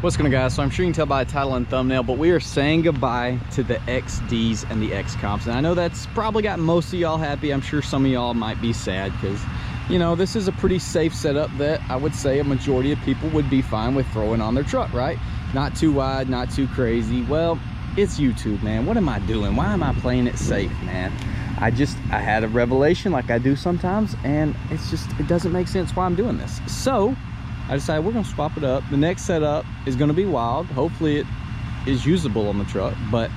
What's going on, guys? So I'm sure you can tell by the title and thumbnail, but we are saying goodbye to the XDs and the X comps. And I know that's probably got most of y'all happy. I'm sure some of y'all might be sad because, you know, this is a pretty safe setup that I would say a majority of people would be fine with throwing on their truck, right? Not too wide, not too crazy. Well, it's YouTube, man. What am I doing? Why am I playing it safe, man? I had a revelation like I do sometimes, and it doesn't make sense why I'm doing this. So I decided we're gonna swap it up. The next setup is gonna be wild. Hopefully it is usable on the truck, but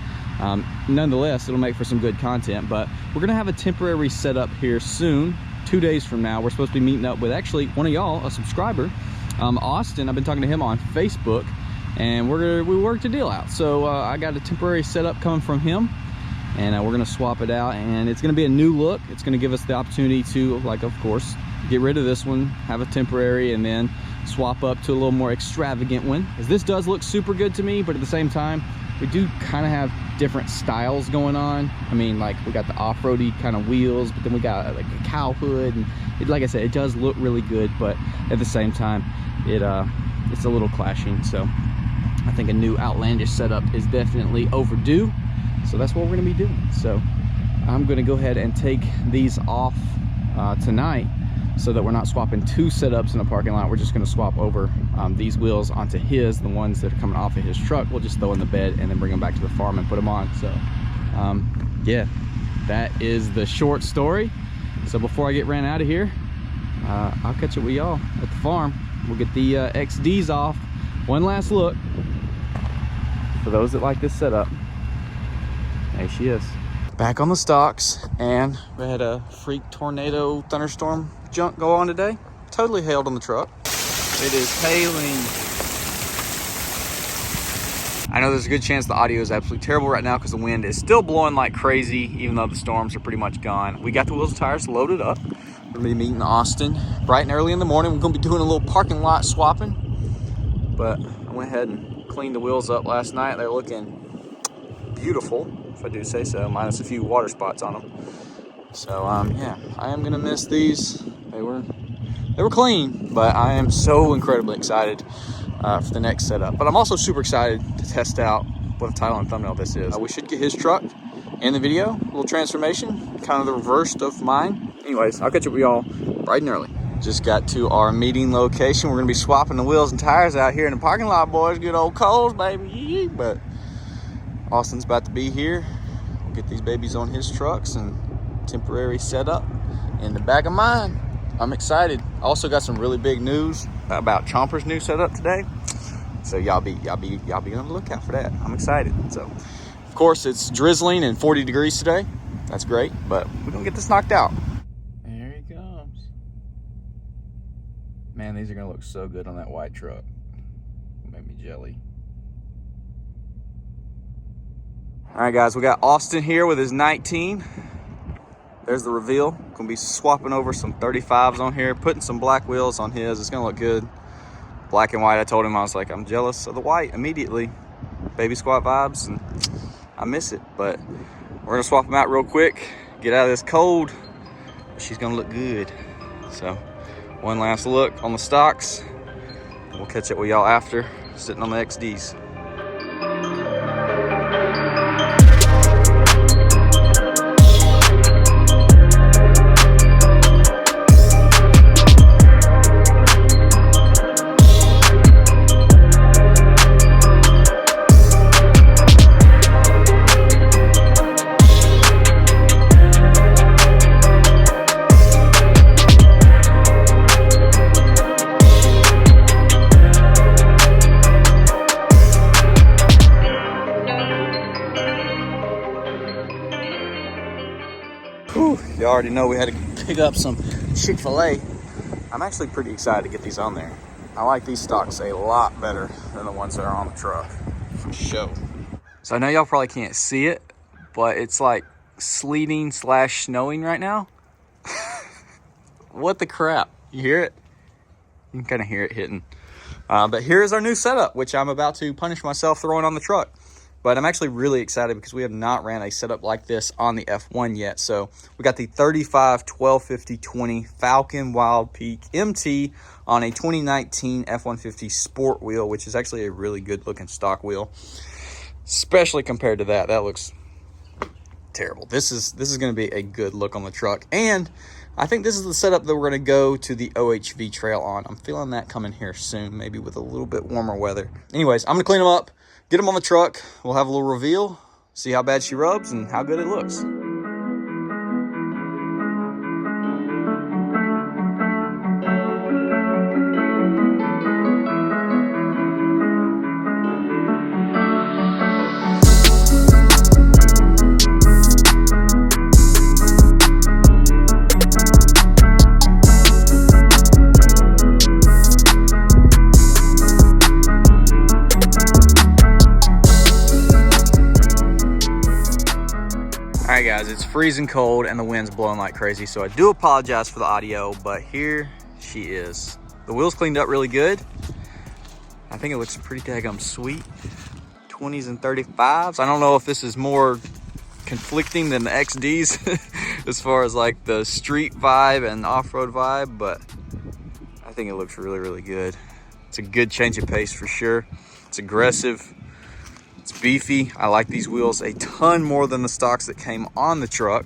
nonetheless, it'll make for some good content. But we're gonna have a temporary setup here soon. 2 days from now, we're supposed to be meeting up with actually one of y'all, a subscriber, Austin. I've been talking to him on Facebook, and we worked a deal out. So I got a temporary setup coming from him, and we're gonna swap it out, and it's gonna be a new look. It's gonna give us the opportunity to, like, of course, get rid of this one, have a temporary, and then swap up to a little more extravagant one. Because this does look super good to me, but at the same time, we do kind of have different styles going on. I mean, like, we got the off-roady kind of wheels, but then we got like a cow hood, and like I said, it does look really good, but at the same time, it's a little clashing. So I think a new outlandish setup is definitely overdue. So that's what we're gonna be doing. So I'm gonna go ahead and take these off tonight, so that we're not swapping two setups in a parking lot. We're just gonna swap over these wheels onto the ones that are coming off of his truck. We'll just throw in the bed and then bring them back to the farm and put them on. So yeah, that is the short story. So before I get ran out of here, I'll catch up with y'all at the farm. We'll get the XDs off. One last look for those that like this setup. There she is. Back on the stocks, and we had a freak tornado thunderstorm junk go on today. Totally hailed on the truck. It is hailing. I know there's a good chance the audio is absolutely terrible right now because the wind is still blowing like crazy, even though the storms are pretty much gone. We got the wheels and tires loaded up. We're gonna be meeting Austin bright and early in the morning. We're gonna be doing a little parking lot swapping, but I went ahead and cleaned the wheels up last night. They're looking beautiful, if I do say so, minus a few water spots on them. So yeah, I am gonna miss these. They were clean, but I am so incredibly excited for the next setup. But I'm also super excited to test out what a title and thumbnail this is. We should get his truck in the video, a little transformation, kind of the reverse of mine. Anyways, I'll catch up with y'all bright and early. Just got to our meeting location. We're gonna be swapping the wheels and tires out here in the parking lot, boys. Good old Coles, baby. But Austin's about to be here. We'll get these babies on his trucks and temporary setup in the back of mine. I'm excited. I also got some really big news about Chomper's new setup today. So y'all be on the lookout for that. I'm excited. So of course it's drizzling and 40 degrees today. That's great, but we're gonna get this knocked out. There he comes. Man, these are gonna look so good on that white truck. Made me jelly. All right, guys, we got Austin here with his 19. There's the reveal. Gonna be swapping over some 35s on here, putting some black wheels on his. It's gonna look good. Black and white, I told him, I was like, I'm jealous of the white immediately. Baby squat vibes, and I miss it. But we're gonna swap them out real quick, get out of this cold. She's gonna look good. So one last look on the stocks. We'll catch up with y'all after, sitting on the XDs. You already know we had to pick up some Chick-fil-A. I'm actually pretty excited to get these on there. I like these stocks a lot better than the ones that are on the truck, for sure. So I know y'all probably can't see it, but it's like sleeting / snowing right now. What the crap? You hear it? You can kind of hear it hitting. But here's our new setup, which I'm about to punish myself throwing on the truck. But I'm actually really excited because we have not ran a setup like this on the F1 yet. So we got the 35 1250 20 Falcon Wild Peak MT on a 2019 F150 Sport wheel, which is actually a really good looking stock wheel, especially compared to that. That looks terrible. This is going to be a good look on the truck, and I think this is the setup that we're going to go to the OHV trail on. I'm feeling that coming here soon, maybe with a little bit warmer weather. Anyways, I'm going to clean them up, get them on the truck. We'll have a little reveal, see how bad she rubs and how good it looks. Alright guys, it's freezing cold and the wind's blowing like crazy, so I do apologize for the audio, but here she is. The wheel's cleaned up really good. I think it looks pretty daggum sweet. 20s and 35s. I don't know if this is more conflicting than the XDs as far as like the street vibe and off-road vibe, but I think it looks really, really good. It's a good change of pace for sure. It's aggressive. It's beefy. I like these wheels a ton more than the stocks that came on the truck.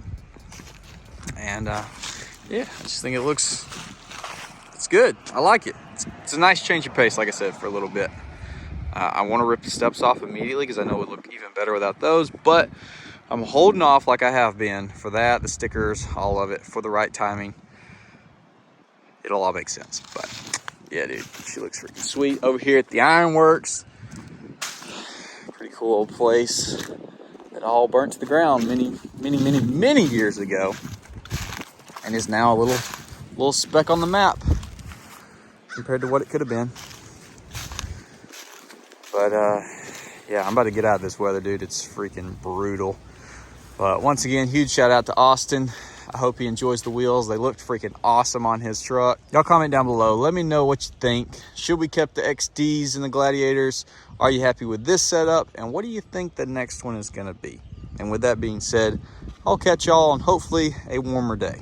And yeah, I just think it's good. I like it. It's a nice change of pace, like I said, for a little bit. I want to rip the steps off immediately because I know it would look even better without those, but I'm holding off like I have been for that, the stickers, all of it, for the right timing. It'll all make sense. But yeah, dude, she looks freaking sweet. Over here at the Ironworks, pretty cool old place that all burnt to the ground many years ago, and is now a little speck on the map compared to what it could have been. But yeah, I'm about to get out of this weather, dude. It's freaking brutal. But once again, huge shout out to Austin. I hope he enjoys the wheels. They looked freaking awesome on his truck. Y'all comment down below. Let me know what you think. Should we keep the XDs and the Gladiators? Are you happy with this setup? And what do you think the next one is going to be? And with that being said, I'll catch y'all on hopefully a warmer day.